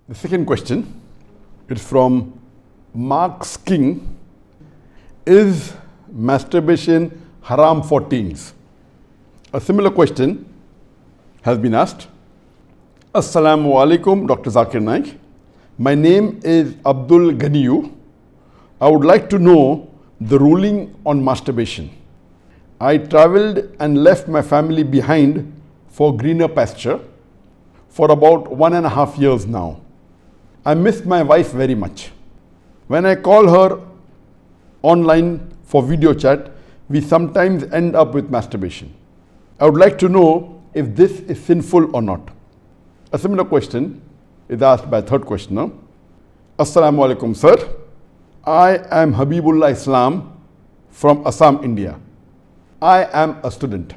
The second question is from Mark's King. Is masturbation haram for teens? A similar question has been asked. Assalamu alaikum, Dr. Zakir Naik. My name is Abdul Ganiyu. I would like to know the ruling on masturbation. I travelled and left my family behind for greener pasture for about 1.5 years now. I miss my wife very much. When I call her online for video chat, we sometimes end up with masturbation. I would like to know if this is sinful or not. A similar question is asked by a third questioner. Assalamu alaikum, sir. I am Habibullah Islam from Assam, India. I am a student.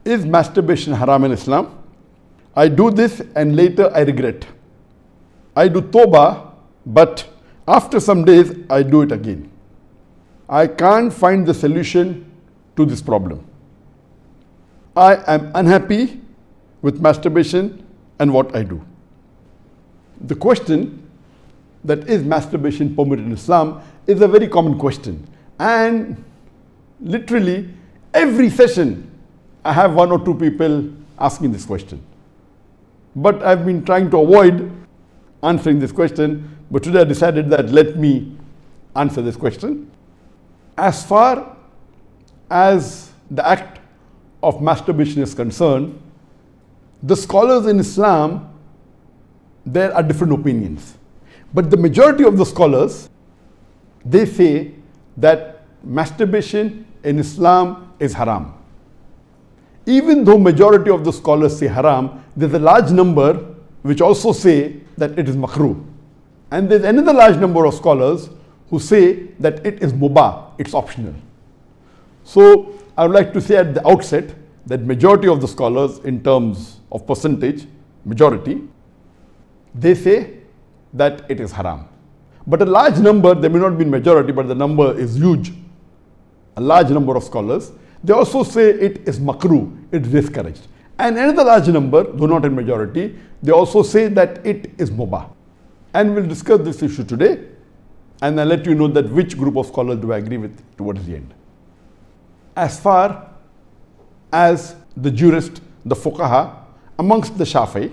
Is masturbation haram in Islam? I do this and later I regret. I do tawbah, but after some days I do it again. I can't find the solution to this problem. I am unhappy with masturbation and what I do. The question that is masturbation permitted in Islam is a very common question, and literally every session I have 1 or 2 people asking this question. But I've been trying to avoid answering this question, but today I decided that let me answer this question. As far as the act of masturbation is concerned, the scholars in Islam, there are different opinions. But the majority of the scholars, they say that masturbation in Islam is haram. Even though majority of the scholars say haram, there's a large number which also say that it is makrooh. And there's another large number of scholars who say that it is mubah, it's optional. So I would like to say at the outset that majority of the scholars, in terms of percentage, majority, they say that it is haram. But a large number, there may not be majority, but the number is huge. A large number of scholars, they also say it is makrooh, it is discouraged. And another large number, though not in majority, they also say that it is mubah. And we'll discuss this issue today, and I'll let you know that which group of scholars do I agree with towards the end. As far as the jurist, the fuqaha, amongst the Shafi'i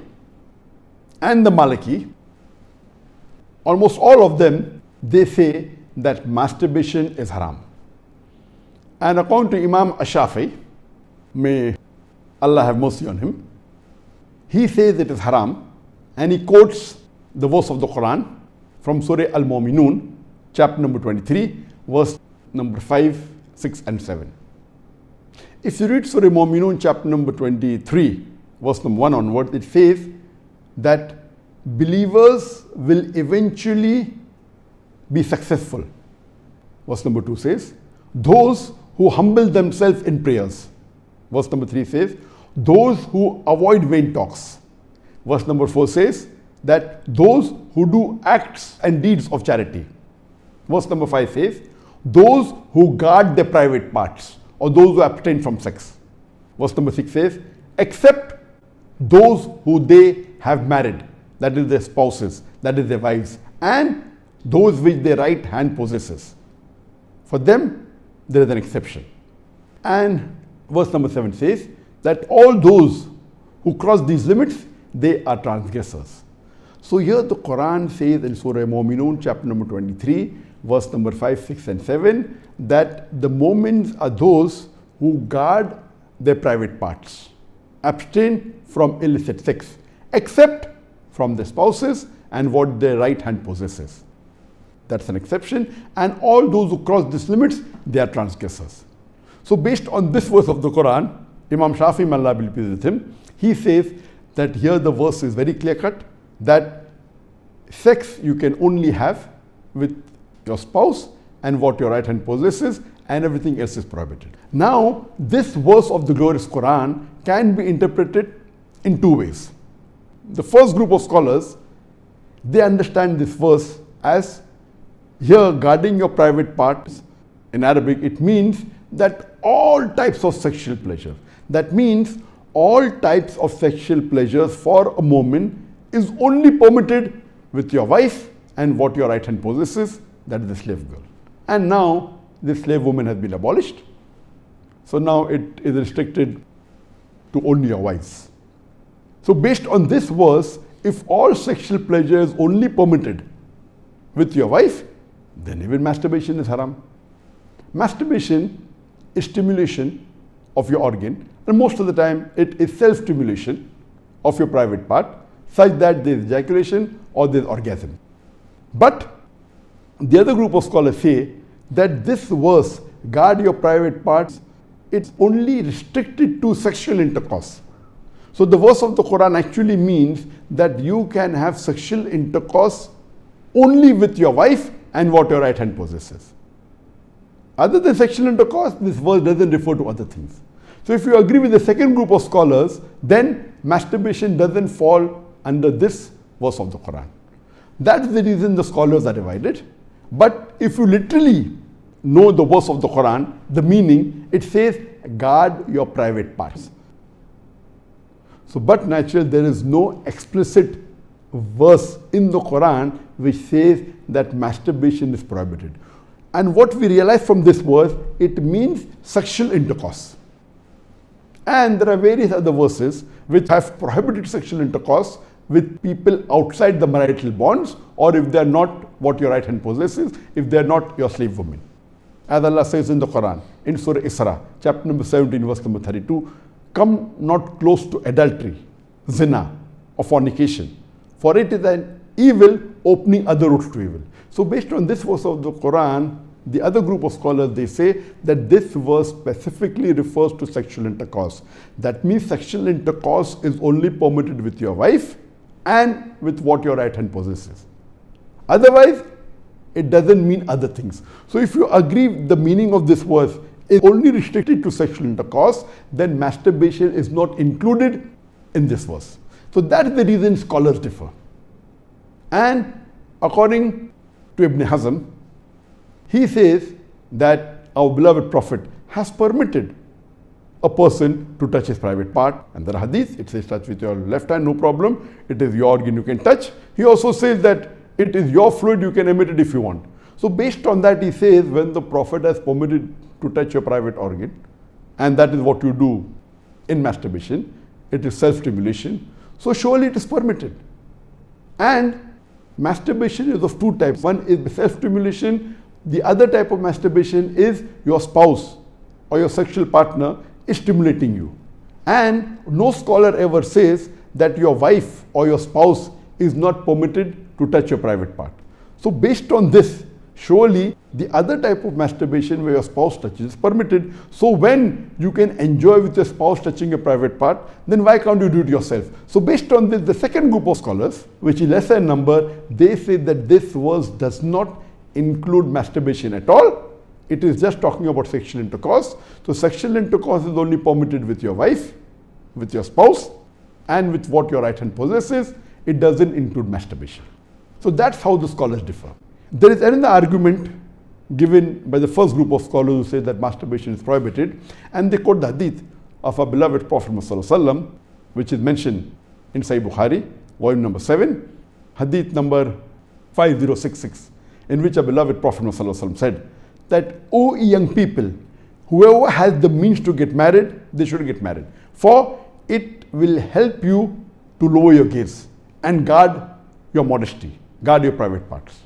and the Maliki, almost all of them, they say that masturbation is haram. And according to Imam Ash-Shafi'i, may Allah have mercy on him, he says it is haram, and he quotes the verse of the Quran from Surah Al-Mu'minun, chapter number 23, verse number 5, 6 and 7. If you read Surah Al-Mu'minun, chapter number 23, verse number 1 onwards, it says that believers will eventually be successful. Verse number 2 says, those who humble themselves in prayers. Verse number 3 says, those who avoid vain talks. Verse number 4 says that those who do acts and deeds of charity. Verse number 5 says, those who guard their private parts, or those who abstain from sex. Verse number 6 says, except those who they have married, that is their spouses, that is their wives, and those which their right hand possesses. For them, there is an exception. And verse number 7 says that all those who cross these limits, they are transgressors. So here the Quran says in Surah Al-Mu'minun, chapter number 23, verse number 5, 6 and 7, that the mu'mins are those who guard their private parts, abstain from illicit sex, except from their spouses and what their right hand possesses. That's an exception. And all those who cross these limits, they are transgressors. So based on this verse of the Quran, Imam Shafi'i, may Allah be pleased with him, he says that here the verse is very clear cut, that sex you can only have with your spouse and what your right hand possesses, and everything else is prohibited. Now, this verse of the glorious Quran can be interpreted in 2 ways. The first group of scholars, they understand this verse as here guarding your private parts. In Arabic, it means that all types of sexual pleasure, that means all types of sexual pleasures for a moment is only permitted with your wife and what your right hand possesses, that is the slave girl. And now the slave woman has been abolished. So now it is restricted to only your wives. So based on this verse, if all sexual pleasure is only permitted with your wife, then even masturbation is haram. Masturbation is stimulation of your organ, and most of the time it is self-stimulation of your private part, such that there is ejaculation or there is orgasm. But the other group of scholars say that this verse, guard your private parts, it's only restricted to sexual intercourse. So the verse of the Quran actually means that you can have sexual intercourse only with your wife and what your right hand possesses. Other than sexual intercourse, this verse doesn't refer to other things. So if you agree with the second group of scholars, then masturbation doesn't fall under this verse of the Quran. That's the reason the scholars are divided. But if you literally know the verse of the Quran, the meaning, it says, guard your private parts. So, but naturally, there is no explicit verse in the Quran which says that masturbation is prohibited. And what we realize from this verse, it means sexual intercourse. And there are various other verses which have prohibited sexual intercourse with people outside the marital bonds, or if they are not what your right hand possesses, if they are not your slave woman. As Allah says in the Quran, in Surah Isra, chapter number 17, verse number 32, come not close to adultery, zina, or fornication, for it is an evil opening other routes to evil. So based on this verse of the Quran, the other group of scholars, they say that this verse specifically refers to sexual intercourse. That means sexual intercourse is only permitted with your wife and with what your right hand possesses. Otherwise, it doesn't mean other things. So if you agree the meaning of this verse is only restricted to sexual intercourse, then masturbation is not included in this verse. So that is the reason scholars differ. And according to Ibn Hazm, he says that our beloved Prophet has permitted a person to touch his private part. And there are hadith, it says touch with your left hand, no problem. It is your organ, you can touch. He also says that it is your fluid, you can emit it if you want. So based on that, he says when the Prophet has permitted to touch your private organ, and that is what you do in masturbation, it is self-stimulation, so surely it is permitted. And masturbation is of two types. One is self-stimulation. The other type of masturbation is your spouse or your sexual partner is stimulating you. And no scholar ever says that your wife or your spouse is not permitted to touch your private part. So based on this, surely the other type of masturbation where your spouse touches is permitted. So when you can enjoy with your spouse touching your private part, then why can't you do it yourself? So based on this, the second group of scholars, which is lesser in number, they say that this verse does not include masturbation at all. It is just talking about sexual intercourse. So sexual intercourse is only permitted with your wife, with your spouse, and with what your right hand possesses. It doesn't include masturbation. So that's how the scholars differ. There is another argument given by the first group of scholars who say that masturbation is prohibited, and they quote the hadith of our beloved Prophet ﷺ, which is mentioned in Sahih Bukhari, volume number 7, hadith number 5066, in which our beloved Prophet ﷺ said that, O young people, whoever has the means to get married, they should get married, for it will help you to lower your gaze and guard your modesty, guard your private parts.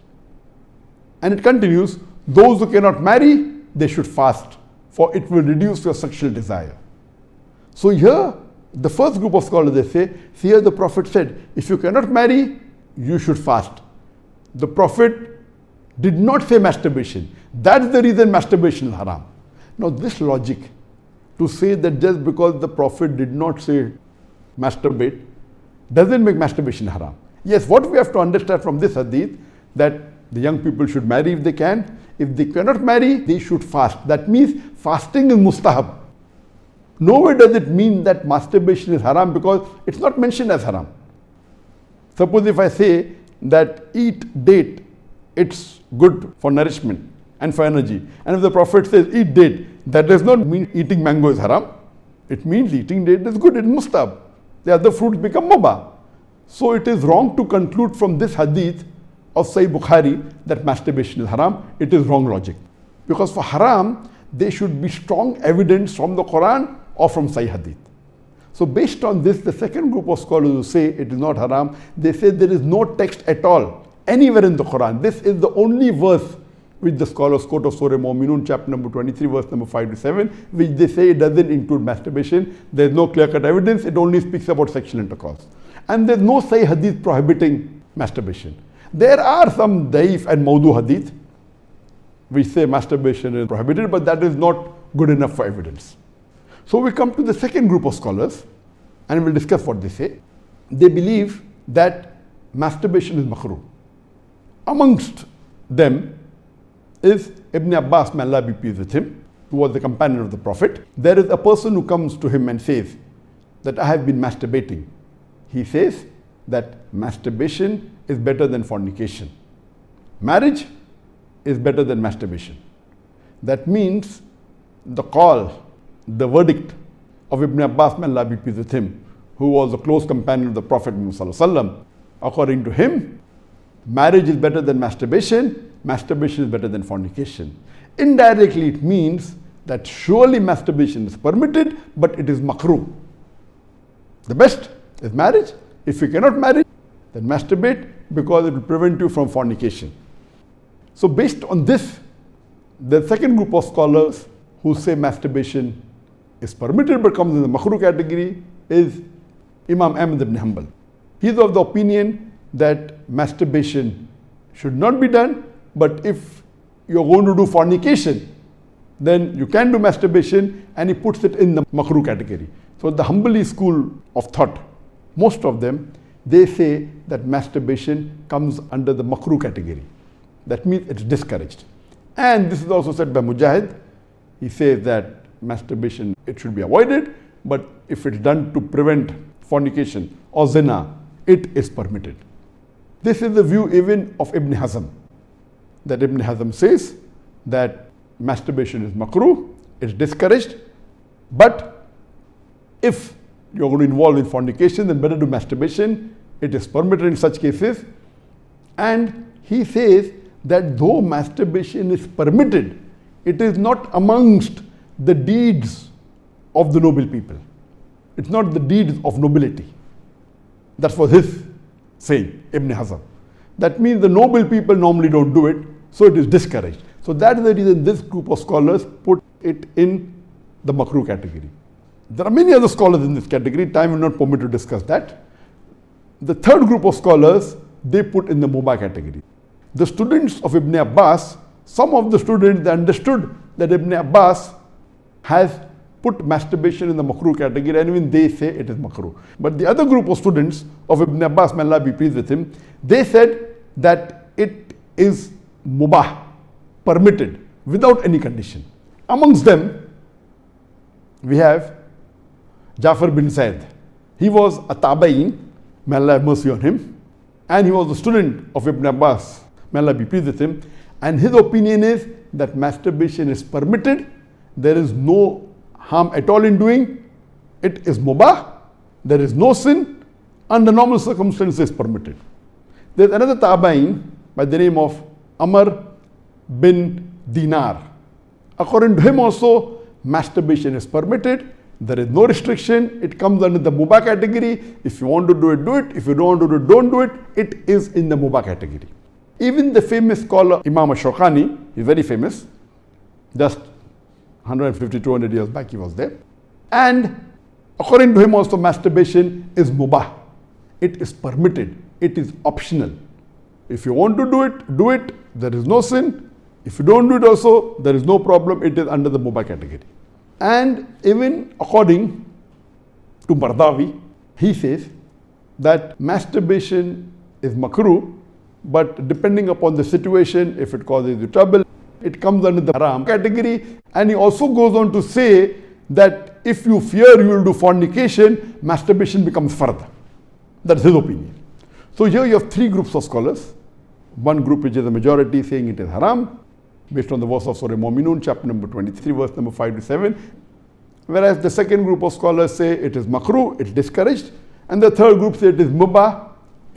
And it continues, those who cannot marry, they should fast, for it will reduce your sexual desire. So here, the first group of scholars, they say, here the Prophet said, if you cannot marry, you should fast. The Prophet did not say masturbation. That's the reason masturbation is haram. Now this logic, to say that just because the Prophet did not say masturbate, doesn't make masturbation haram. Yes, what we have to understand from this hadith, that the young people should marry if they can. If they cannot marry, they should fast. That means fasting is mustahab. Nowhere does it mean that masturbation is haram, because it's not mentioned as haram. Suppose if I say that eat date, it's good for nourishment and for energy. And if the Prophet says eat date, that does not mean eating mango is haram. It means eating date is good, it's mustahab. The other fruits become mubah. So it is wrong to conclude from this hadith of Sahih Bukhari that masturbation is haram. It is wrong logic. Because for haram, there should be strong evidence from the Quran or from Sahih hadith. So based on this, the second group of scholars who say it is not haram, they say there is no text at all anywhere in the Quran. This is the only verse which the scholars quote of Surah Mu'minun, chapter number 23, verse number 5 to 7, which they say it doesn't include masturbation. There is no clear-cut evidence. It only speaks about sexual intercourse. And there is no Sahih hadith prohibiting masturbation. There are some daif and mawdu hadith which say masturbation is prohibited, but that is not good enough for evidence. So we come to the second group of scholars and we'll discuss what they say. They believe that masturbation is makrooh. Amongst them is Ibn Abbas, may Allah be pleased with him, who was the companion of the Prophet. There is a person who comes to him and says that I have been masturbating. He says that masturbation is better than fornication. Marriage is better than masturbation. That means the call, the verdict of Ibn Abbas, may Allah be pleased with him, who was a close companion of the Prophet Muhammad, according to him, marriage is better than masturbation, masturbation is better than fornication. Indirectly, it means that surely masturbation is permitted, but it is makrooh. The best is marriage. If you cannot marry, then masturbate, because it will prevent you from fornication. So based on this, the second group of scholars who say masturbation is permitted but comes in the makrooh category is Imam Ahmad ibn Hanbal. He is of the opinion that masturbation should not be done, but if you are going to do fornication, then you can do masturbation, and he puts it in the makrooh category. So the Hanbali school of thought, most of them, they say that masturbation comes under the makrooh category. That means it's discouraged. And this is also said by Mujahid. He says that masturbation, it should be avoided, but if it's done to prevent fornication or zina, it is permitted. This is the view even of Ibn Hazm, that Ibn Hazm says that masturbation is makrooh, it's discouraged, but if you're going to involve in fornication, then better do masturbation, it is permitted in such cases. And he says that though masturbation is permitted, it is not amongst the deeds of the noble people. It's not the deeds of nobility. That was his saying, Ibn Hazm. That means the noble people normally don't do it, so it is discouraged. So that is the reason this group of scholars put it in the makrooh category. There are many other scholars in this category. Time will not permit to discuss that. The third group of scholars, they put in the mubah category. The students of Ibn Abbas, some of the students, they understood that Ibn Abbas has put masturbation in the makrooh category, and even they say it is makrooh. But the other group of students of Ibn Abbas, may Allah be pleased with him, they said that it is mubah, permitted, without any condition. Amongst them, we have Jafar bin Zaid. He was a tabain, may Allah have mercy on him, and he was a student of Ibn Abbas, may Allah be pleased with him, and his opinion is that masturbation is permitted, there is no harm at all in doing, it is mubah, there is no sin, under normal circumstances permitted. There is another tabain by the name of Amr bin Dinar. According to him also, masturbation is permitted, there is no restriction, it comes under the mubah category. If you want to do it, do it. If you don't want to do it, don't do it. It is in the mubah category. Even the famous scholar Imam Shawkani, he's very famous, just 150, 200 years back he was there. And according to him also, masturbation is mubah. It is permitted. It is optional. If you want to do it, do it. There is no sin. If you don't do it also, there is no problem. It is under the mubah category. And even according to Mardawi, he says that masturbation is makrooh, but depending upon the situation, if it causes you trouble, it comes under the Haraam category. And he also goes on to say that if you fear you will do fornication, masturbation becomes fard. That's his opinion. So here you have three groups of scholars. One group which is the majority saying it is haram, based on the verse of Surah Mu'minun, chapter number 23, verse number 5 to 7. Whereas the second group of scholars say it is makrooh, it's discouraged. And the third group say it is mubah,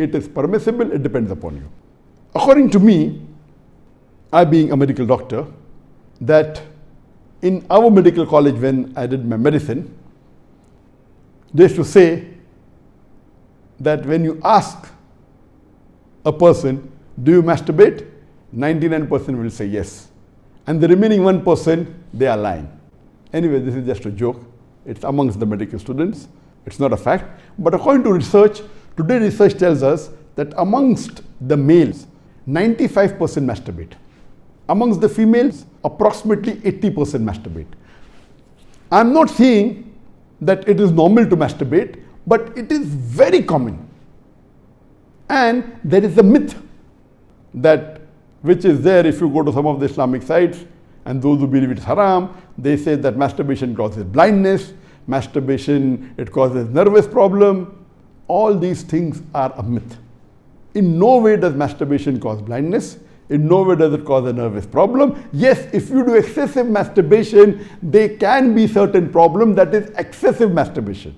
it is permissible, it depends upon you. According to me, I being a medical doctor, that in our medical college when I did my medicine, they used to say that when you ask a person, do you masturbate? 99% will say yes. And the remaining 1%, they are lying. Anyway, this is just a joke. It's amongst the medical students. It's not a fact. But according to research, today research tells us that amongst the males, 95% masturbate. Amongst the females, approximately 80% masturbate. I'm not saying that it is normal to masturbate, but it is very common. And there is a myth that which is there if you go to some of the Islamic sites, and those who believe it's haram, they say that masturbation causes blindness, masturbation, it causes nervous problem. All these things are a myth. In no way does masturbation cause blindness. In no way does it cause a nervous problem. Yes, if you do excessive masturbation, there can be certain problem, that is excessive masturbation.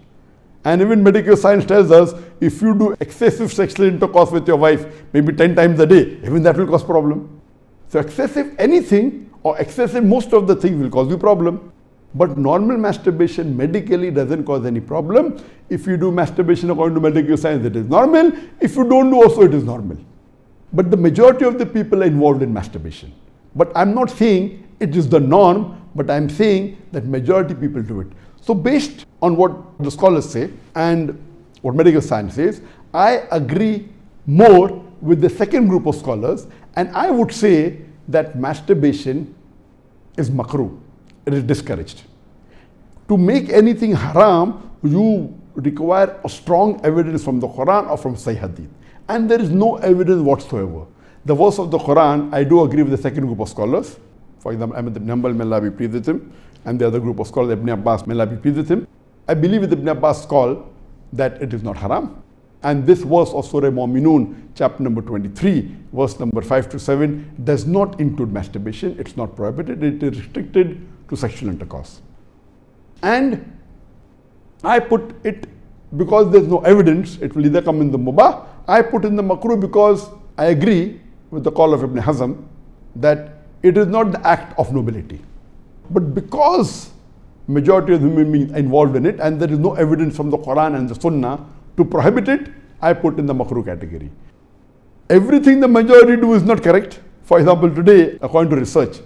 And even medical science tells us, if you do excessive sexual intercourse with your wife, maybe 10 times a day, even that will cause problem. So excessive anything or excessive most of the things will cause you problem. But normal masturbation medically doesn't cause any problem. If you do masturbation according to medical science, it is normal. If you don't do also, it is normal. But the majority of the people are involved in masturbation. But I'm not saying it is the norm, but I'm saying that majority people do it. So based on what the scholars say and what medical science says, I agree more with the second group of scholars, and I would say that masturbation is makruh. It is discouraged. To make anything haram, you require a strong evidence from the Quran or from Sahih Hadith. And there is no evidence whatsoever. The verse of the Quran, I do agree with the second group of scholars. For example, Ahmad ibn Hanbal, may Allah be pleased with him, and the other group of scholars, Ibn Abbas, may Allah be pleased with him. I believe with Ibn Abbas' call that it is not haram. And this verse of Surah Mu'minun, chapter number 23, verse number 5 to 7, does not include masturbation. It's not prohibited. It is restricted to sexual intercourse. And I put it because there's no evidence, it will either come in the mubah. I put in the makruh because I agree with the call of Ibn Hazm that it is not the act of nobility. But because majority of human beings are involved in it and there is no evidence from the Quran and the Sunnah to prohibit it, I put in the makruh category. Everything the majority do is not correct. For example, today, according to research,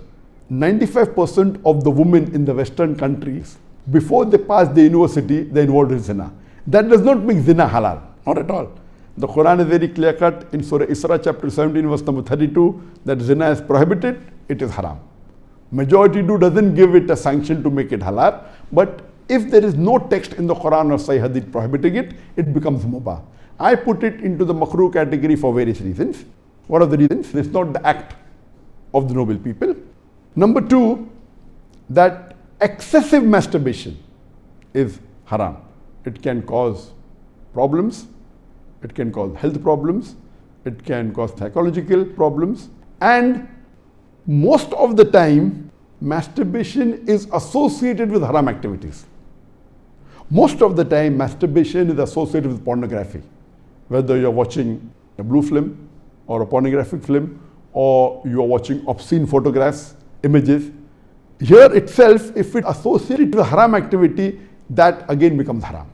95% of the women in the Western countries, before they pass the university, they are involved in zina. That does not make zina halal, not at all. The Quran is very clear cut in Surah Isra chapter 17 verse number 32 that zina is prohibited, it is haram. Majority do doesn't give it a sanction to make it halal, but if there is no text in the Quran or Sahih Hadith prohibiting it, it becomes mubah. I put it into the makruh category for various reasons. What are the reasons? It's not the act of the noble people. Number two, that excessive masturbation is haram. It can cause problems, it can cause health problems, it can cause psychological problems, and most of the time masturbation is associated with haram activities. Most of the time masturbation is associated with pornography, whether you're watching a blue film or a pornographic film, or you're watching obscene photographs, images. Here itself, if it associated with haram activity, that again becomes haram.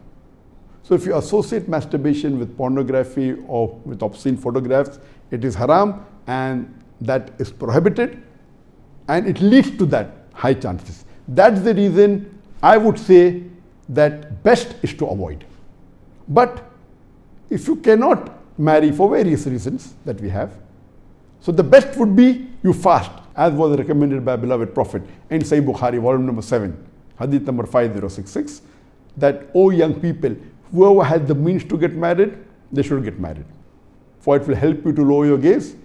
So if you associate masturbation with pornography or with obscene photographs, it is haram and that is prohibited, and it leads to that high chances. That's the reason I would say that best is to avoid. But if you cannot marry for various reasons that we have, so the best would be you fast, as was recommended by beloved Prophet in Sahih Bukhari, volume number 7, hadith number 5066, that, O young people, whoever has the means to get married, they should get married. For it will help you to lower your gaze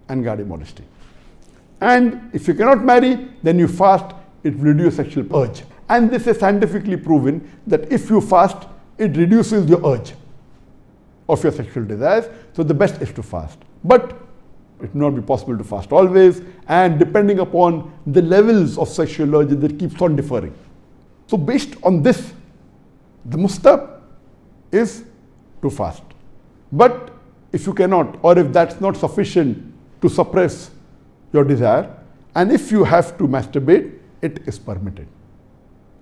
and guard your modesty. And if you cannot marry, then you fast, it will reduce sexual urge. And this is scientifically proven that if you fast, it reduces your urge of your sexual desires. So the best is to fast. But it will not be possible to fast always, and depending upon the levels of sexual urge, that keeps on differing. So based on this, the mustahab is to fast. But if you cannot, or if that's not sufficient to suppress your desire, and if you have to masturbate, it is permitted.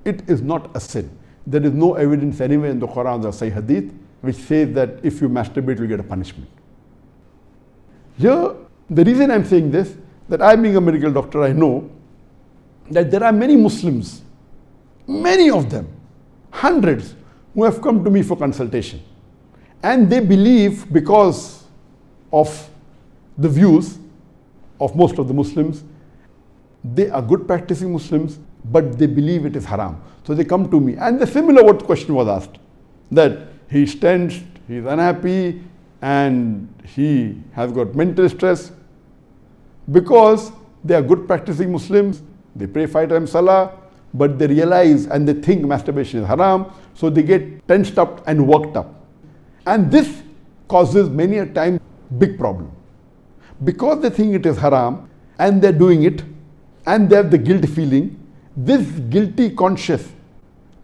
It is not a sin. There is no evidence anywhere in the Quran or Sahih Hadith which says that if you masturbate, you get a punishment. Here, the reason I'm saying this, that I being a medical doctor, I know that there are many Muslims, many of them, hundreds, who have come to me for consultation. And they believe, because of the views of most of the Muslims, they are good practicing Muslims, but they believe it is haram. So they come to me. And the similar what question was asked, that he's tensed, he's unhappy, and he has got mental stress. Because they are good practicing Muslims, they pray 5 times salah, but they realize and they think masturbation is haram, so they get tensed up and worked up. And this causes many a time big problem. Because they think it is haram and they're doing it and they have the guilt feeling, this guilty conscience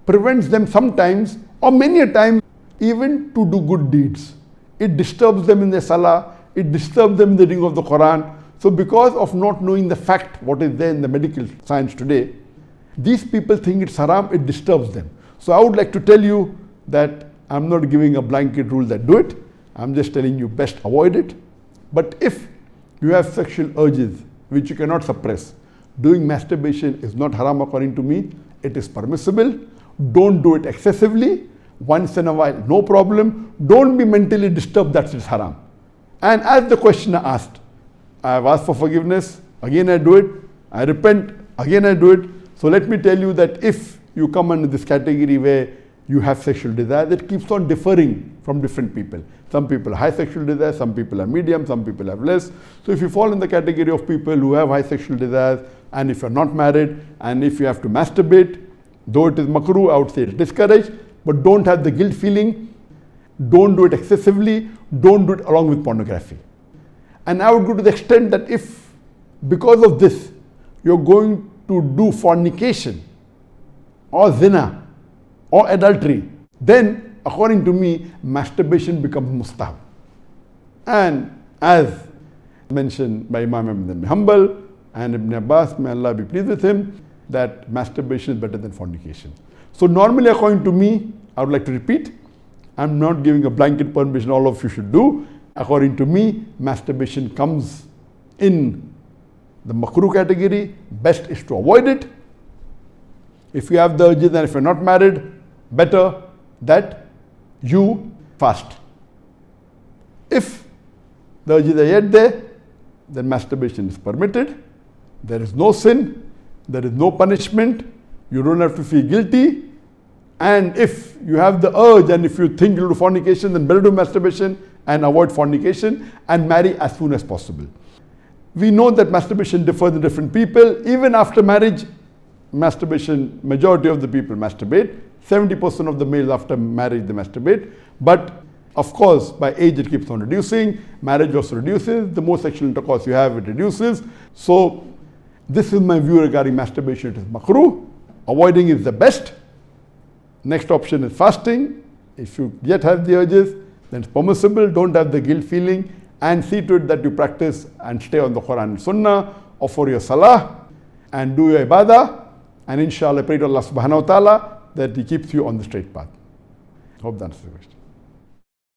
prevents them sometimes or many a time even to do good deeds. It disturbs them in their salah, it disturbs them in the reading of the Quran. So because of not knowing the fact, what is there in the medical science today, these people think it's haram, it disturbs them. So I would like to tell you that I'm not giving a blanket rule that do it. I'm just telling you best avoid it. But if you have sexual urges which you cannot suppress, doing masturbation is not haram according to me. It is permissible. Don't do it excessively. Once in a while, no problem. Don't be mentally disturbed that it's haram. And as the questioner asked, I have asked for forgiveness, again I do it. I repent, again I do it. So let me tell you that if you come under this category where you have sexual desire, that keeps on differing from different people. Some people have high sexual desire, some people are medium, some people have less. So if you fall in the category of people who have high sexual desires, and if you're not married, and if you have to masturbate, though it is makruh, I would say it's discouraged, but don't have the guilt feeling, don't do it excessively, don't do it along with pornography. And I would go to the extent that if, because of this, you're going to do fornication, or zina, or adultery, then according to me, masturbation becomes mustahab. And as mentioned by Imam Ibn Hanbal and Ibn Abbas, may Allah be pleased with him, that masturbation is better than fornication. So normally according to me, I would like to repeat, I'm not giving a blanket permission all of you should do. According to me, masturbation comes in the makruh category. Best is to avoid it. If you have the urges and if you're not married, better that you fast. If the urges are yet there, then masturbation is permitted. There is no sin, there is no punishment, you don't have to feel guilty. And if you have the urge and if you think you'll do fornication, then better do masturbation and avoid fornication and marry as soon as possible. We know that masturbation differs in different people. Even after marriage, masturbation, majority of the people masturbate. 70% of the males after marriage they masturbate. But of course, by age it keeps on reducing. Marriage also reduces. The more sexual intercourse you have, it reduces. So this is my view regarding masturbation. It is makruh. Avoiding is the best. Next option is fasting. If you yet have the urges, then it's permissible. Don't have the guilt feeling, and see to it that you practice and stay on the Quran and Sunnah, offer your salah and do your ibadah, and inshallah pray to Allah subhanahu wa ta'ala that He keeps you on the straight path. Hope that answers the question.